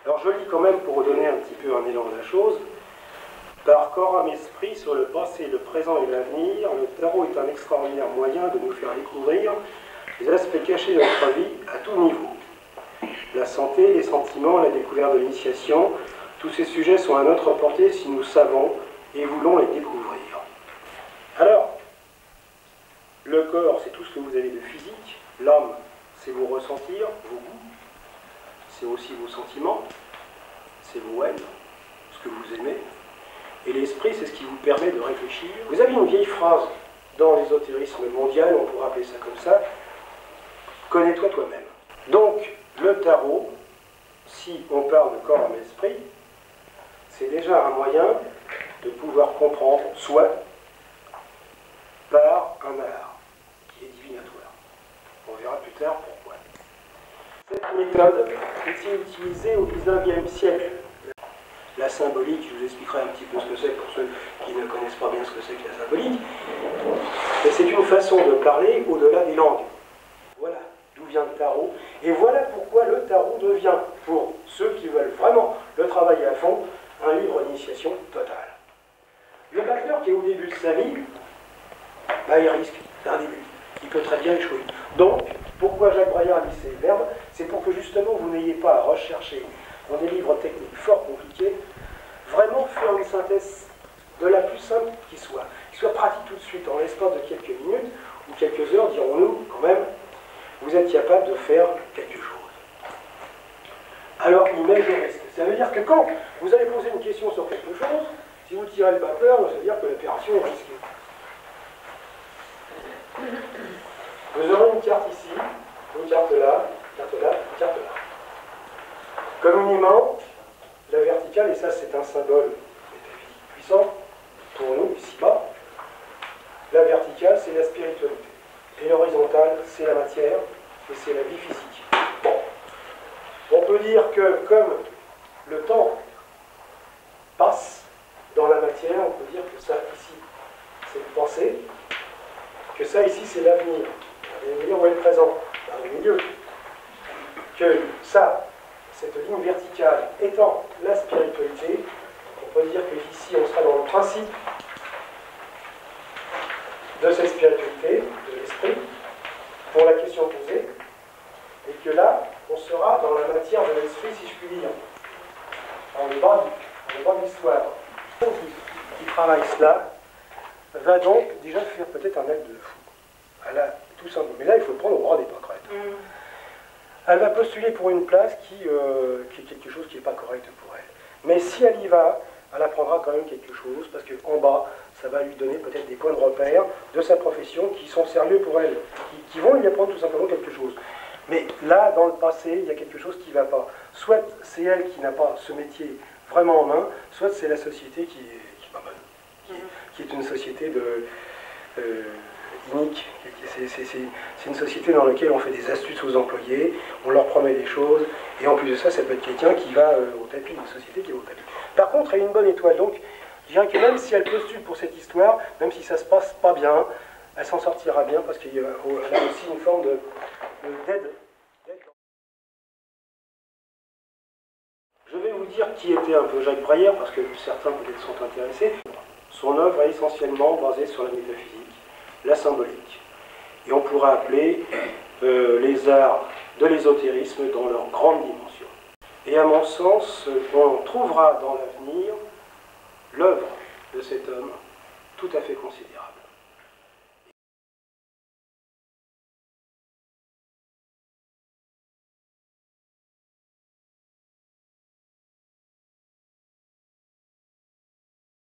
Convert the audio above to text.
Alors je lis quand même pour donner un petit peu un élan à la chose. Par corps, âme, esprit, sur le passé, le présent et l'avenir, le tarot est un extraordinaire moyen de nous faire découvrir les aspects cachés de notre vie à tout niveau. La santé, les sentiments, la découverte de l'initiation, tous ces sujets sont à notre portée si nous savons et voulons les découvrir. Alors, le corps, c'est tout ce que vous avez de physique. L'âme, c'est vos ressentir, vos goûts. C'est aussi vos sentiments. C'est vos haines, ce que vous aimez. Et l'esprit, c'est ce qui vous permet de réfléchir. Vous avez une vieille phrase dans l'ésotérisme mondial, on pourrait appeler ça comme ça, « Connais-toi toi-même ». Donc, le tarot, si on parle de corps, âme, esprit, c'est déjà un moyen de pouvoir comprendre soi par un art qui est divinatoire. On verra plus tard pourquoi. Cette méthode était utilisée au XIXe siècle. La symbolique, je vous expliquerai un petit peu ce que c'est pour ceux qui ne connaissent pas bien ce que c'est que la symbolique. Mais c'est une façon de parler au-delà des langues. Voilà d'où vient le tarot. Et voilà pourquoi le tarot devient, pour ceux qui veulent vraiment le travailler à fond, un livre d'initiation totale. Le batteur qui est au début de sa vie, il risque d'un début. Il peut très bien échouer. Donc, pourquoi Jacques Braillard a mis ces verbes? C'est pour que justement vous n'ayez pas à rechercher dans des livres techniques fort compliqués, vraiment faire une synthèse de la plus simple qui soit pratique tout de suite, en l'espace de quelques minutes ou quelques heures, dirons-nous, quand même, vous êtes capable de faire quelque chose. Alors, l'image reste. Ça veut dire que quand vous allez poser une question sur quelque chose, si vous tirez le batteur, ça veut dire que l'opération est risquée. Vous aurez une carte ici, une carte là, une carte là, une carte là. Communément, la verticale, et ça c'est un symbole métaphysique puissant pour nous, ici-bas, la verticale c'est la spiritualité. Et l'horizontale c'est la matière et c'est la vie physique. Bon, on peut dire que comme le temps passe dans la matière, on peut dire que ça ici c'est le passé, que ça ici c'est l'avenir. L'avenir ou le présent, dans le milieu. Que ça, cette ligne verticale étant la spiritualité, on peut dire qu'ici on sera dans le principe de cette spiritualité, de l'esprit, pour la question posée, et que là, on sera dans la matière de l'esprit, si je puis dire, dans le bas de l'histoire. Qui travaille cela va donc déjà faire peut-être un acte de fou. Voilà, tout simplement. Mais là, il faut le prendre au bras des pâquerettes. Elle va postuler pour une place qui est quelque chose qui n'est pas correct pour elle. Mais si elle y va, elle apprendra quand même quelque chose, parce qu'en bas, ça va lui donner peut-être des points de repère de sa profession qui sont sérieux pour elle, qui vont lui apprendre tout simplement quelque chose. Mais là, dans le passé, il y a quelque chose qui ne va pas. Soit c'est elle qui n'a pas ce métier vraiment en main, soit c'est la société qui est pas bonne, qui est une société unique. C'est une société dans laquelle on fait des astuces aux employés, on leur promet des choses, et en plus de ça, ça peut être quelqu'un qui va au tapis, une société qui va au tapis. Par contre, elle a une bonne étoile, donc je dirais que même si elle postule pour cette histoire, même si ça se passe pas bien, elle s'en sortira bien, parce qu'il y a aussi une forme d'aide. Je vais vous dire qui était un peu Jacques Braillard, parce que certains peut-être sont intéressés. Son œuvre est essentiellement basée sur la métaphysique, la symbolique. Et on pourra appeler les arts de l'ésotérisme dans leur grande dimension. Et à mon sens, on trouvera dans l'avenir l'œuvre de cet homme tout à fait considérable.